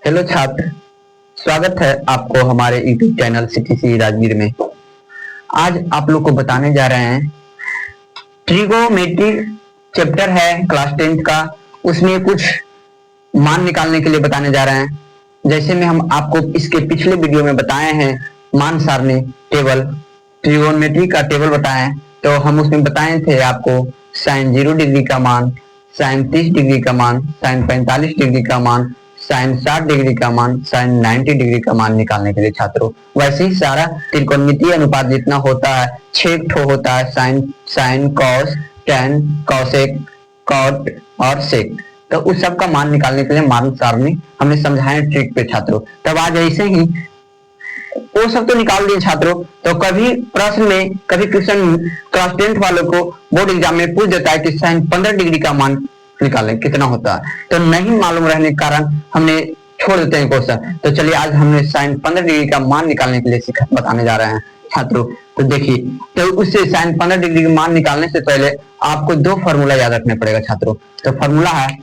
Hello छात्र, स्वागत है आपको हमारे यूट्यूब चैनल सीटीसी राजगीर में। आज आप लोग को बताने जा रहे हैं ट्रिगोनोमेट्री चैप्टर है क्लास 10th का। उसमें कुछ मान निकालने के लिए बताने जा रहे हैं। जैसे में हम आपको इसके पिछले वीडियो में बताए हैं मान सारणी टेबल, ट्रिगोनोमेट्री का टेबल बताए, तो हम उसमें बताए थे आपको साइन 0 डिग्री का मान, साइन 30 डिग्री का मान, साइन 45 डिग्री का मान, साइन 60 डिग्री का मान, साइन 90 डिग्री का मान निकालने के लिए छात्रों। वैसे ही सारा त्रिकोणमितीय अनुपात जितना होता है 6 ठो होता है, sine cos tan cosec cot और सेक। तो उस सब का मान निकालने के लिए मान सारणी हमने समझाए ट्रिक पे छात्रों। तब आज ऐसे ही वो सब तो निकाल दिए छात्रों। तो कभी प्रश्न में, कभी क्वेश्चन क्लास 10th वालों को बोर्ड एग्जाम में पूछ देता है कि साइन 15 डिग्री का मान निकालें कितना होता है, तो नहीं मालूम रहने के कारण हमने छोड़ देते हैं क्वेश्चन। तो चलिए आज हमने साइन 15 डिग्री का मान निकालने के लिए बताने जा रहे हैं छात्रों। तो देखिए, तो उससे साइन 15 डिग्री का मान निकालने से पहले आपको दो फॉर्मूला याद रखने पड़ेगा छात्रों। तो फॉर्मूला है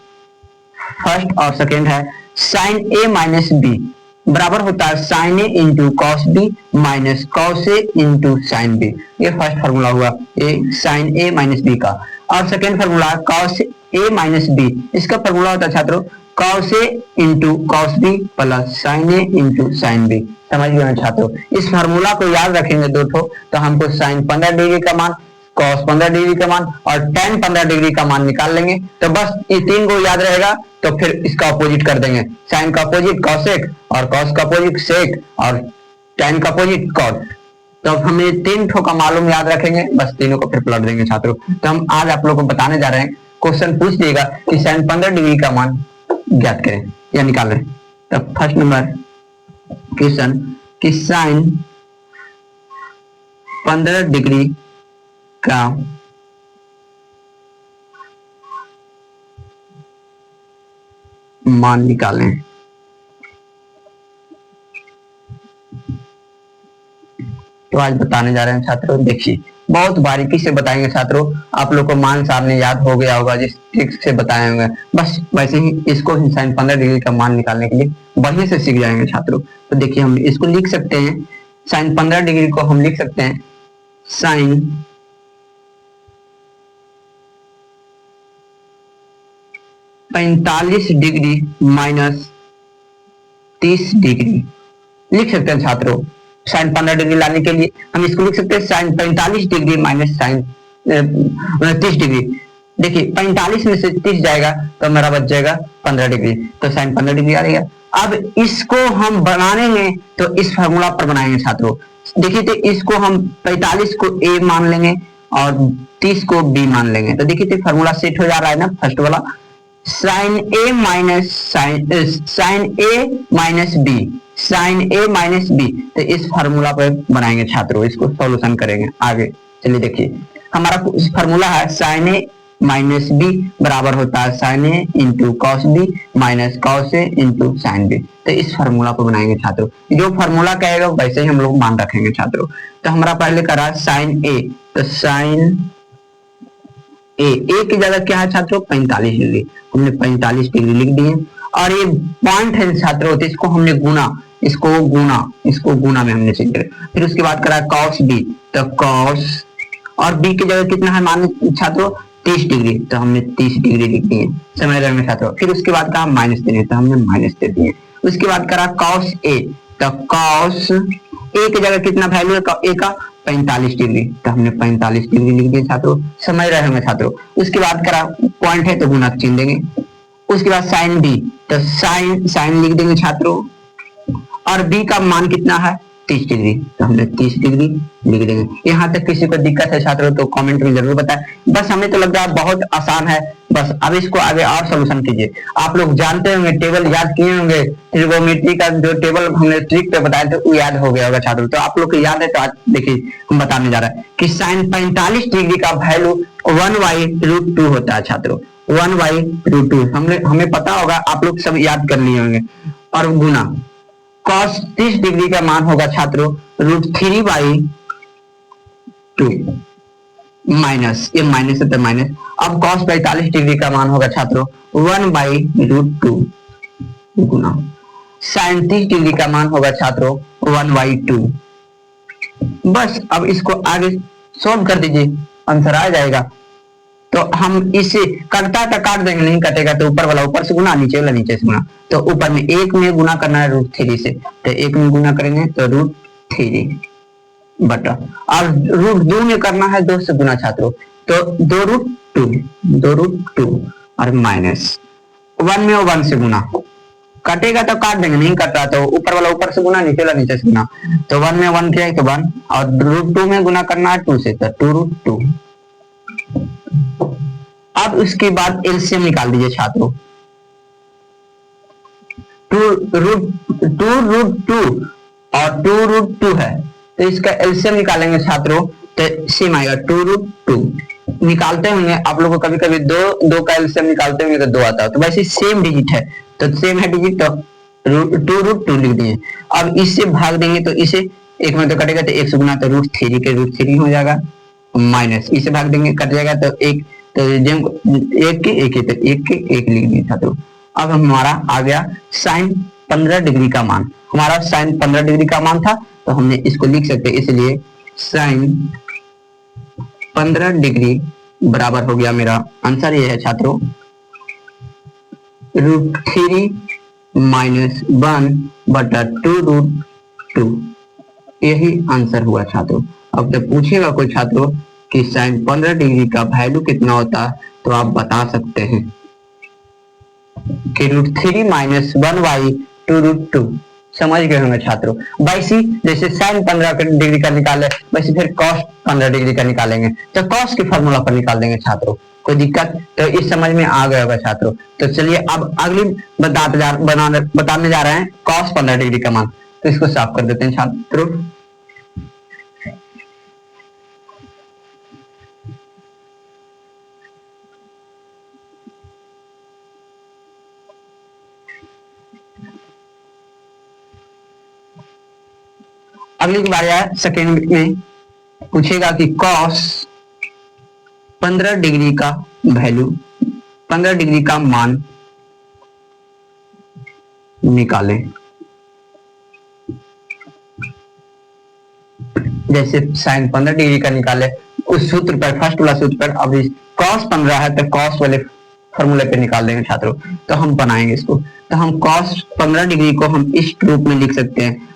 फर्स्ट और सेकेंड है साइन ए माइनस बी बराबर होता है sine A into cos B minus cos A into sine B. ये फर्स्ट फॉर्मूला हुआ ए साइन ए माइनस बी का। और second formula cos A minus B, इसका फॉर्मूला होता है छात्रों cos A into cos B plus sine A into sine B. समझ गए छात्रों? इस फॉर्मूला को याद रखेंगे दो ठो, तो हमको साइन 15 डिग्री का मान, कॉस 15 डिग्री का मान और tan 15 डिग्री का मान निकाल लेंगे। तो बस ये तीन को याद रहेगा, तो फिर इसका अपोजिट कर देंगे। साइन का अपोजिट कॉसेक और कॉस का अपोजिट सेक और tan का अपोजिट कॉट। तो हमें तीन ठो का मालूम याद रखेंगे, बस तीनों को फिर पलट देंगे छात्रों। तो हम आज आप लोगों को बताने जा रहे हैं, क्वेश्चन पूछ देगा कि साइन 15 डिग्री का मान ज्ञात करें या निकालें। तो फर्स्ट नंबर क्वेश्चन कि साइन 15 डिग्री का मान निकालें। तो आज बताने जा रहे हैं छात्रों। देखिए, बहुत बारीकी से बताएंगे छात्रों। आप लोग को मान सामने याद हो गया होगा जिस ट्रिक से बताए होंगे, बस वैसे ही इसको साइन 15 डिग्री का मान निकालने के लिए बढ़िया से सीख जाएंगे छात्रों। तो देखिए, हम इसको लिख सकते हैं, साइन 15 डिग्री को हम लिख सकते हैं साइन 45 डिग्री माइनस 30 डिग्री लिख सकते हैं छात्रों। साइन 15 डिग्री लाने के लिए हम इसको लिख सकते हैं sine 45 degree minus sine 30 degree. देखिए, 45 में से 30 जाएगा तो हमारा बच जाएगा 15 डिग्री, तो साइन 15 डिग्री आ रही है। अब इसको हम बनाएंगे तो इस फॉर्मूला पर बनाएंगे छात्रों। देखिए, तो इसको हम 45 को ए मान लेंगे और 30 को बी मान लेंगे। तो देखिए, तो फॉर्मूला सेट हो जा रहा है ना, फर्स्ट वाला sign A minus sign A minus B, sign A minus B. तो इस फार्मूला पर बनाएंगे छात्रों, इसको सॉल्यूशन करेंगे आगे। चलिए देखिए, हमारा फार्मूला है साइन ए माइनस बी बराबर होता है sine A into cos B minus cos A into sine B. तो इस फार्मूला को बनाएंगे छात्रों। जो फार्मूला कहेगा वैसे ही हम लोग मान रखेंगे छात्रों। तो हमारा पहले करा साइन ए, तो साइन ए की जगह क्या है छात्रों 45 डिग्री, हमने 45 डिग्री लिख दिए। और ये पॉइंट है छात्रों, तो इसको हमने गुना, इसको गुना में हमने सीख। फिर उसके बाद करा कॉस बी, तो कॉस और बी की जगह कितना है मान छात्रों 30 डिग्री, तो हमने 30 डिग्री लिख दिए। समझ रहे हैं छात्रों? फिर उसके बाद कहा माइनस देने, तो हमने माइनस दे दिए। उसके बाद करा कॉस ए, तो कॉस ए की जगह कितना वैल्यू है ए का 45 डिग्री, तो हमने 45 डिग्री लिख दिए छात्रों। समझ रहे होंगे छात्रों? उसके बाद करा पॉइंट है तो गुना चिन्ह देंगे। उसके बाद साइन बी, तो साइन लिख देंगे छात्रों। और बी का मान कितना है 30 डिग्री, तो हमने 30 डिग्री लिख देंगे। यहाँ तक किसी को दिक्कत है छात्रों तो कमेंट में जरूर बताएं। बस हमें तो लग रहा है बहुत आसान है। बस अब इसको आगे और सोल्यूशन कीजिए। आप लोग जानते होंगे, टेबल याद किए होंगे, ट्रिगोनोमेट्री का जो टेबल हमने ट्रिक पे बताए थे वो याद हो गया होगा छात्रों। तो आप लोग को याद है तो आज देखिए हम बताने जा रहे हैं कि साइन 45 डिग्री का वैल्यू 1/√2 होता है छात्रों। 1/√2 हमें पता होगा, आप लोग सब याद कर लिए होंगे। और गुना cos 30 डिग्री का मान होगा छात्रों √3/2 माइनस, ये माइनस है तो माइनस। अब cos 45 डिग्री का मान होगा छात्रों 1/√2 गुना साइन 30 डिग्री का मान होगा छात्रों 1/2। बस अब इसको आगे सॉल्व कर दीजिए, आंसर आ जाएगा। तो हम इसे कटता तो काट देंगे, नहीं कटेगा तो ऊपर वाला ऊपर से गुना, नीचे वाला नीचे से गुना। तो ऊपर में एक में गुना करना है √3 से, तो एक में गुना करेंगे तो √3 बटा, और √2 में करना है 2 से गुना छात्रों, तो 2√2 और माइनस 1 में 1 से गुना, कटेगा तो काट देंगे, नहीं कट रहा तो ऊपर वाला ऊपर से गुना, नीचे वाला नीचे से गुना। तो 1 में 1 किया तो 1, और √2 में गुना करना है 2 से, तो 2√2। अब उसके बाद एलसीएम निकाल दीजिए छात्रों। 2√2 और 2√2 है, तो इसका एलसीएम निकालेंगे छात्रों, तो सेम आएगा 2√2। निकालते होंगे आप लोगों को कभी कभी दो का एलसीएम निकालते होंगे तो 2 आता है, तो वैसे सेम डिजिट है, तो सेम है डिजिट, तो 2√2 लिख दिए। अब इससे भाग देंगे तो इसे एक में तो कटेगा, तो 1 से गुना तो √3 के √3 हो जाएगा, माइनस इसे भाग देंगे कट जाएगा, तो एक, तो एक के एक लिख दिए छात्रों। अब हमारा आ गया साइन 15 डिग्री का मान, हमारा साइन 15 डिग्री का मान था, तो हमने इसको लिख सकते हैं, इसलिए साइन 15 डिग्री बराबर हो गया, मेरा आंसर ये है छात्रों √3 - 1 बटा 2√2, यही आंसर हुआ छात्रों। अब जब पूछेगा कोई छात्रों कि साइन 15 डिग्री का वैल्यू कितना होता है, तो आप बता सकते हैं कि √3 - 1/2√2, समझ गए होंगे छात्रों। वैसे जैसे साइन 15 डिग्री का निकाले, वैसे फिर कॉस 15 डिग्री का निकालेंगे, तो कॉस के फॉर्मूला पर निकाल देंगे छात्रों, कोई दिक्कत तो इस समझ में आ गया होगा छात्रों। तो चलिए अब अगली बताने जा रहे हैं कॉस 15 डिग्री का मान, तो इसको साफ कर देते हैं छात्रों। अगली बार यार सेकेंड में पूछेगा कि कॉस 15 डिग्री का वैल्यू, 15 डिग्री का मान निकालें। जैसे साइन 15 डिग्री का निकाले, उस सूत्र पर, फर्स्ट वाला सूत्र पर, अब कॉस 15 है तो कॉस वाले फॉर्मूले पे निकाल देंगे छात्रों। तो हम बनाएंगे इसको, तो हम कॉस 15 डिग्री को हम इस रूप में लिख सकते हैं,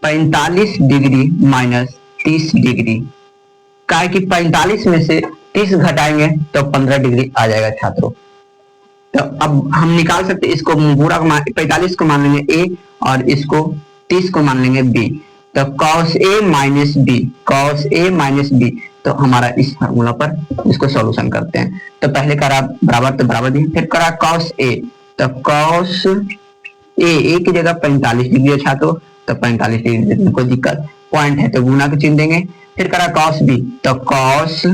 45 डिग्री माइनस 30 डिग्री, क्या कि 45 में से 30 घटाएंगे तो 15 डिग्री आ जाएगा छात्रों। तो अब हम निकाल सकते हैं इसको, पूरा 45 को मान लेंगे ए और इसको 30 को मान लेंगे बी, तो cos a minus B, cos a minus B, तो हमारा इस फार्मूला पर इसको सॉल्यूशन करते हैं। तो पहले करा बराबर तो बराबर दिए, फिर करा cos a, तो cos a की जगह 45 डिग्री है छात्रों, तो 45 डिग्री, कोई दिक्कत, पॉइंट है तो गुना के चिन्ह देंगे। फिर करा cos b, तो cos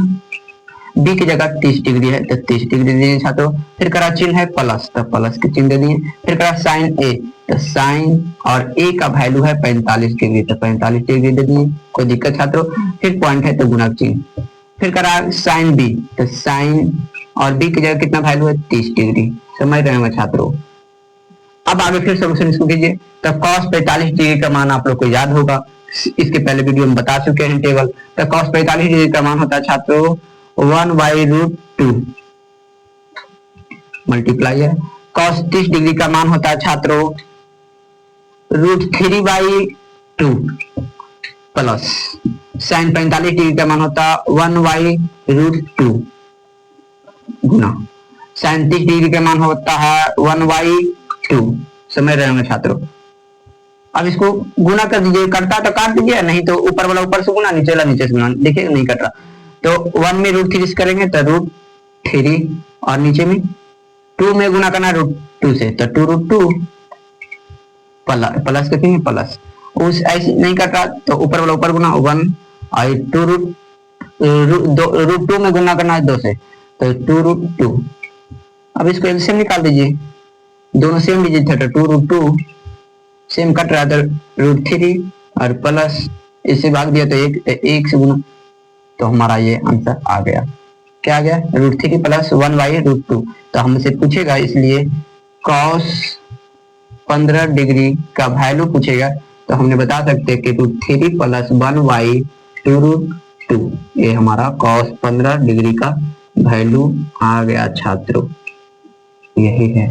b की जगह 30 डिग्री है तो 30 डिग्री दे दिए छात्रों। फिर करा चिन्ह है प्लस, तो प्लस के चिन्ह दे दिए। फिर करा साइन a, तो साइन और a का वैल्यू है 45 डिग्री, तो 45 डिग्री दे दिए, कोई दिक्कत छात्रों। फिर पॉइंट है तो गुना चिन्ह। फिर करा साइन b, तो साइन और b की जगह कितना वैल्यू है 30 डिग्री, समझ रहे होंगे छात्रों। अब आगे फिर सोल्यूशन इसको कीजिए, तो cos 45 डिग्री का मान आप लोग को याद होगा, इसके पहले वीडियो में बता चुके हैं टेबल। तो cos 45 डिग्री का मान होता है छात्रों 1/√2 मल्टीप्लाई है। cos 30 डिग्री का मान होता है छात्रों √3/2 प्लस sin 45 डिग्री का मान होता है 1/√2 गुना sin 30 डिग्री का मान होता है 1/2, समझ रहे होंगे छात्रों। अब इसको गुना कर दीजिए, कटता तो काट दीजिए, नहीं तो ऊपर वाला ऊपर से गुना, नीचे वाला नीचे से गुना, देखिए नहीं कट रहा। तो 1 में √3 करेंगे तो √3 और नीचे में 2 में गुना करना √2 से, तो 2√2 प्लस करेंगे प्लस, उस ऐसे नहीं कट रहा तो ऊपर वाला ऊपर गुना 1 और √2 में गुना करना है 2 से, तो 2√2। अब इसको एलसीएम निकाल दीजिए, दोनों सेम डिजिट है, तो 2√2 सेम कट रहा था √3 और प्लस इसे भाग दिया तो एक से गुना, तो हमारा ये आंसर आ गया। क्या आ गया? √3 प्लस 1/√2। तो हमसे पूछेगा इसलिए cos 15 डिग्री का वैल्यू पूछेगा तो हमने बता सकते हैं कि √3 + 1y 2√2, ये हमारा cos 15 डिग्री का वैल्यू आ गया छात्रों, यही है।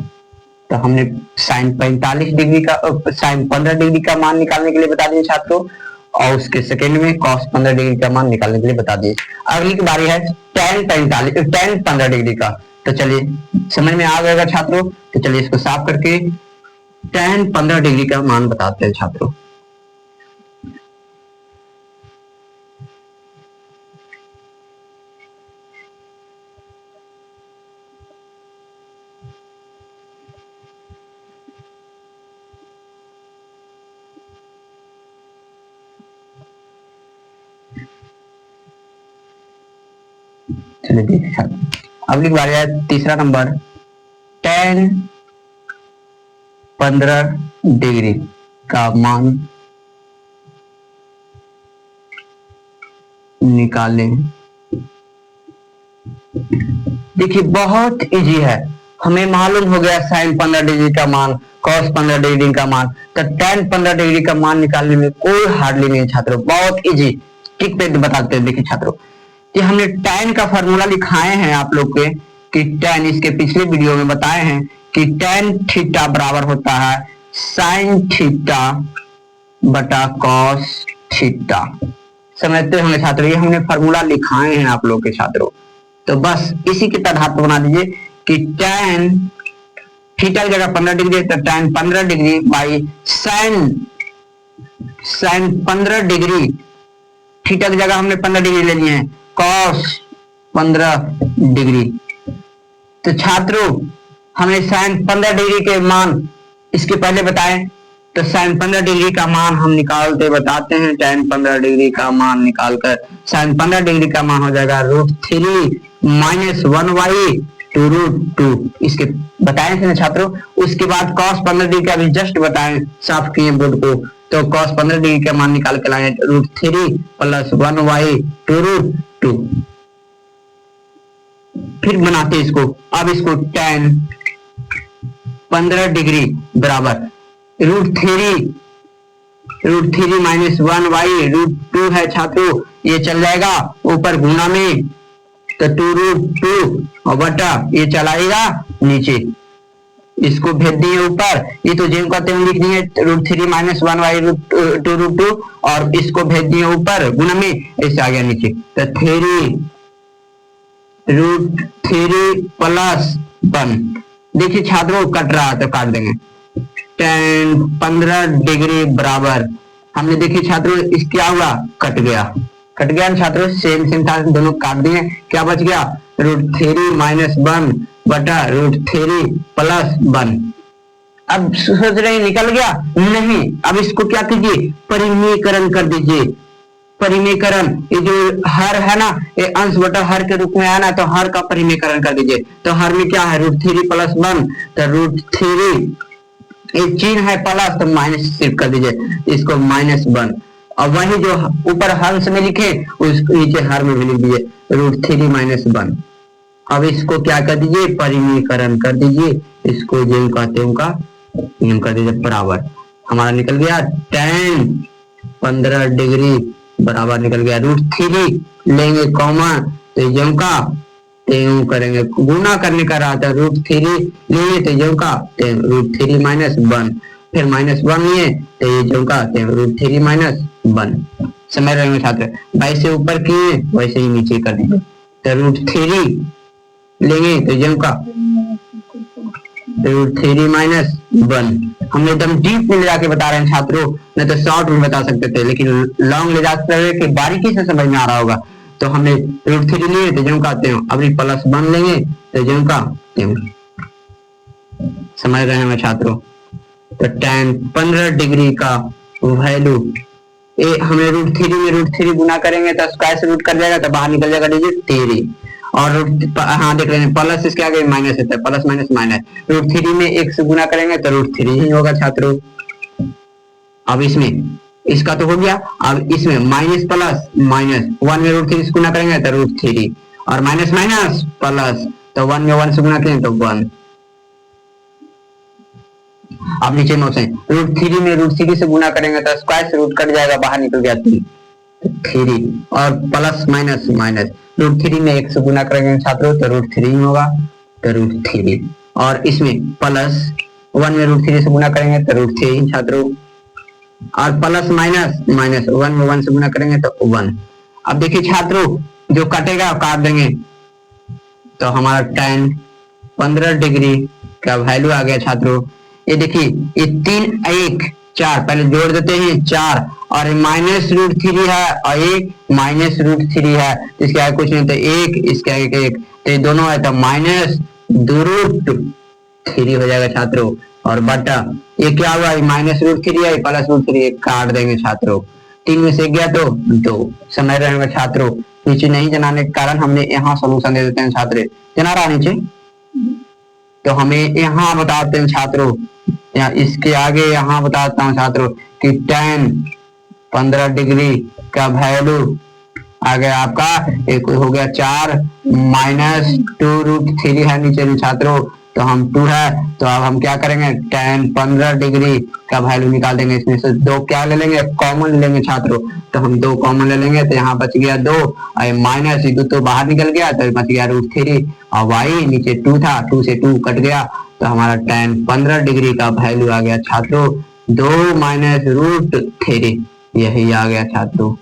तो हमने sin 45 डिग्री का sin 15 डिग्री का मान निकालने के लिए बता दिए छात्रों, और उसके सेकंड में cos 15 डिग्री का मान निकालने के लिए बता दिए। अगली की बारी है tan 15 डिग्री का। तो चलिए समझ में आ जाएगा छात्रों, तो चलिए इसको साफ करके tan 15 डिग्री का मान बताते हैं छात्रों। चलिए देखिए छात्रों, अगली बारी है तीसरा नंबर, tan 15 डिग्री का मान निकालें। देखिए बहुत इजी है, हमें मालूम हो गया sin 15 डिग्री का मान, cos 15 डिग्री का मान, तो tan 15 डिग्री का मान निकालने में कोई हार्डली नहीं छात्रों, बहुत इजी। ट्रिक पे बताते हैं। देखिए छात्रों कि हमने tan का फॉर्मूला लिखाए हैं आप लोग के, कि tan इसके पिछले वीडियो में बताए हैं कि tan थीटा बराबर होता है sin थीटा बटा cos थीटा। समझते होंगे छात्रों, ये हमने फॉर्मूला लिखाए हैं आप लोग के छात्रों। तो बस इसी के तहत बना दीजिए कि tan थीटा की जगह 15 डिग्री तो tan 15 degree by sin 15 degree, theta की जगह हमने 15 डिग्री लेनी है, cos 15 डिग्री। तो छात्रों हमें sin 15 डिग्री के मान इसके पहले बताएं, तो sin 15 डिग्री का मान हम निकालते बताते हैं। tan 15 डिग्री का मान निकालकर sin 15 डिग्री का मान हो जाएगा √3 - 1y 2√2, इसके बताए थे ना छात्रों। उसके बाद cos 15 डिग्री का भी जस्ट बताएं, साफ किए बोर्ड को, तो cos 15 डिग्री का मान निकाल के लाए √3 + 1y 2√2। फिर बनाते इसको, अब इसको tan 15 डिग्री बराबर √3 - 1y √2 है छात्रों, ये चल जाएगा ऊपर गुना में, तो 2√2 और बटा ये चलाएगा नीचे, इसको भेज दिए ऊपर, ये तो जेम कहते हैं लिख दिए √3 - 1y 2√2, और इसको भेज दिए ऊपर गुना में, ऐसे आ गया नीचे, तो 3 √3 + 1। देखिए छात्रों कट रहा है तो काट देंगे, tan 15 डिग्री बराबर, हमने देखिए छात्रों इस क्या हुआ, कट गया ना छात्रों, सेम था, दोनों काट दिए, क्या बच गया √3 - 1 बटा √3 + 1। अब सोच रहे निकल गया, नहीं, अब इसको क्या कीजिए, परिमेयकरण कर दीजिए। परिमेयकरण, ये जो हर है ना, ये अंश बटा हर के रूप में है ना, तो हर का परिमेयकरण कर दीजिए। तो हर में क्या है √3 + 1, तो √3 एक चिन्ह है प्लस, तो माइनस सिर्फ कर दीजिए, इसको -1, और वही जो ऊपर हंस में लिखे उसको नीचे हर में भी लिख दीजिए √3 - 1। अब इसको क्या कर दीजिए, परिमेयकरण कर दीजिए, इसको जो कहते हैं उनका नियम कर दीजिए बराबर, हमारा निकल गया tan 15 डिग्री बराबर निकल गया √3 लेंगे कॉमा, तो जो का यूं करेंगे, गुना करने का रहा था √3 लिए तो जो का √3 - 1, फिर -1 लिए तो ये जो का √3 - 1। समझ रहे हैं छात्र, वैसे ऊपर किए वैसे ही नीचे कर देंगे, तो √3 लेंगे तो जो का √3 - 1। हमने एकदम डीप में ले जाके बता रहे हैं छात्रों, नहीं तो शॉर्ट में बता सकते थे, लेकिन लॉन्ग ले जाते हुए कि बारीकी से समझ में आ रहा होगा, तो हमने √3 लिए तो जो कहते हैं, अभी +1 लेंगे तो जो कहते हैं, समझ रहे हैं छात्रों। तो tan 15 डिग्री का वैल्यू, ये हमें √3 में √3 गुना करेंगे तो स्क्वायर से रूट कर जाएगा, तो बाहर निकल जाएगा डिजिट 3, और हाँ देख रहे हैं प्लस इसके आगे माइनस होता है, प्लस माइनस माइनस, √3 में 1 से गुना करेंगे तो √3 ही होगा छात्रों। अब इसमें इसका तो हो गया, अब इसमें माइनस प्लस माइनस, 1 में √3 से गुना करेंगे तो √3, और माइनस माइनस प्लस, तो 1 में 1 से गुना करेंगे तो 1। अब नीचे 9 से √3 में √3 से गुना करेंगे तो स्क्वायर से रूट कट जाएगा, बाहर निकल गया 3 और प्लस माइनस माइनस √3 में 1 से गुना करेंगे छात्रों तो √3 होगा, तो √3 और इसमें प्लस 1 में √3 से गुना करेंगे तो √3 छात्रों, और प्लस माइनस माइनस 1 में 1 से गुना करेंगे तो 1। अब देखिए छात्रों जो कटेगा काट देंगे तो हमारा tan 15 डिग्री का वैल्यू आ गया छात्रों। ये देखिए ये 3 1 4 पहले जोड़ देते हैं 4 और -√3 है और एक -√3 है, इसके आगे कुछ नहीं तो 1 इसके आगे 1 तो ये दोनों है तो -√3 हो जाएगा छात्रों, और बटा ये क्या हुआ -√3 है +√3 काट देंगे छात्रों, 3 में से गया तो 2 समय रहेगा छात्रों। नीचे नहीं जनाने के कारण हमने यहाँ सोल्यूशन दे देते हैं छात्र, जना रहा नीचे तो हमें यहाँ बताते हैं छात्रों, या इसके आगे यहाँ बताता हूँ छात्रों कि tan 15 डिग्री का वैल्यू आ गया आपका एक हो गया 4 -2√3 है नीचे में छात्रों, तो हम 2 है तो अब हम क्या करेंगे tan 15 डिग्री का वैल्यू निकाल देंगे, इसमें से 2 क्या ले लेंगे कॉमन लेंगे छात्रों, तो हम 2 कॉमन ले लेंगे तो यहाँ बच गया 2 और माइनस 2 तो बाहर निकल गया तो बच गया √3 और y नीचे 2 था 2 से 2 कट गया तो हमारा tan 15 डिग्री का वैल्यू आ गया छात्रों 2 -√3 यही आ गया छात्रों।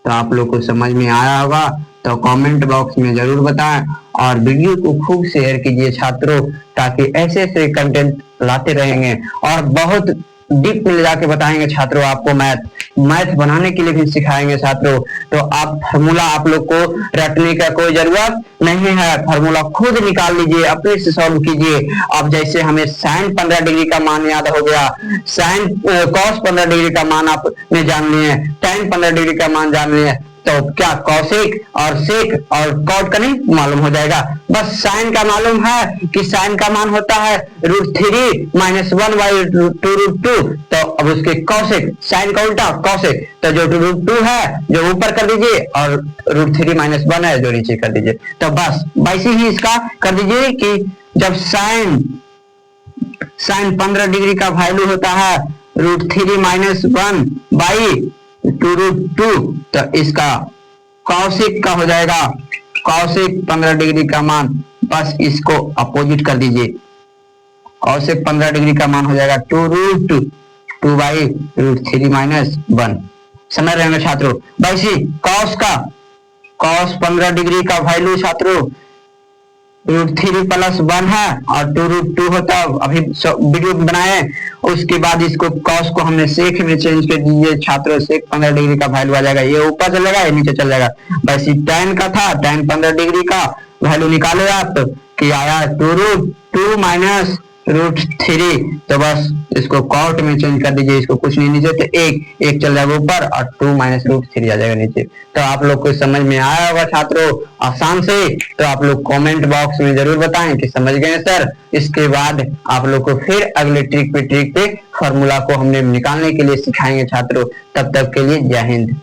तो आप लोग को समझ में आया होगा तो कमेंट बॉक्स में जरूर बताएं और वीडियो को खूब शेयर कीजिए छात्रों, ताकि ऐसे ऐसे कंटेंट लाते रहेंगे और बहुत डीप में ले जाके बताएंगे छात्रों आपको मैथ बनाने के लिए भी सिखाएंगे छात्रों। तो आप फार्मूला आप लोग को रटने का कोई जरूरत नहीं है, फार्मूला खुद निकाल लीजिए, अपने से सॉल्व कीजिए। अब जैसे हमें sin 15 डिग्री का मान याद हो गया, cos 15 डिग्री का मान आपने जान लिए, tan 15 डिग्री का मान जान लिए, तो क्या कौशिक और सेक और कॉट का नहीं मालूम हो जाएगा। बस साइन का मालूम है कि साइन का मान होता है √3 -1/√2, तो अब उसके कौशिक साइन का उल्टा कौशिक, तो जो √2 है जो ऊपर कर दीजिए और √3 -1 है जो नीचे कर दीजिए। तो बस वैसे ही इसका कर दीजिए कि जब साइन 15 डिग्री का वैल्यू होता है √3 -1/√2, तो इसका कौशिक का हो जाएगा कौशिक 15 डिग्री का मान, बस इसको अपोजिट कर दीजिए, कौशिक 15 डिग्री का मान हो जाएगा 2√2/√3 -1। समझ रहे हैं छात्रों। वैसे कॉस 15 डिग्री का वैल्यू छात्रों √3 + 1 है और 2√2 होता है, अभी वीडियो बनाए उसके बाद इसको कॉस को हमने सेक में चेंज कर दीजिए छात्रों, सेक 15 डिग्री का वैल्यू आ जाएगा, ये ऊपर चलेगा ये नीचे चल जाएगा। वैसे tan का था, tan 15 डिग्री का वैल्यू निकाले आप कि आया 2√2 -√3, तो बस इसको कॉट में चेंज कर दीजिए, इसको कुछ नहीं नीचे तो एक चल जाएगा ऊपर और 2 -√3 आ जाएगा नीचे। तो आप लोग को समझ में आया होगा छात्रों आसान से। तो आप लोग कमेंट बॉक्स में जरूर बताएं कि समझ गए सर। इसके बाद आप लोग को फिर अगले ट्रिक पे फार्मूला को हमने निकालने के लिए सिखाएंगे छात्रों। तब तक के लिए जय हिंद।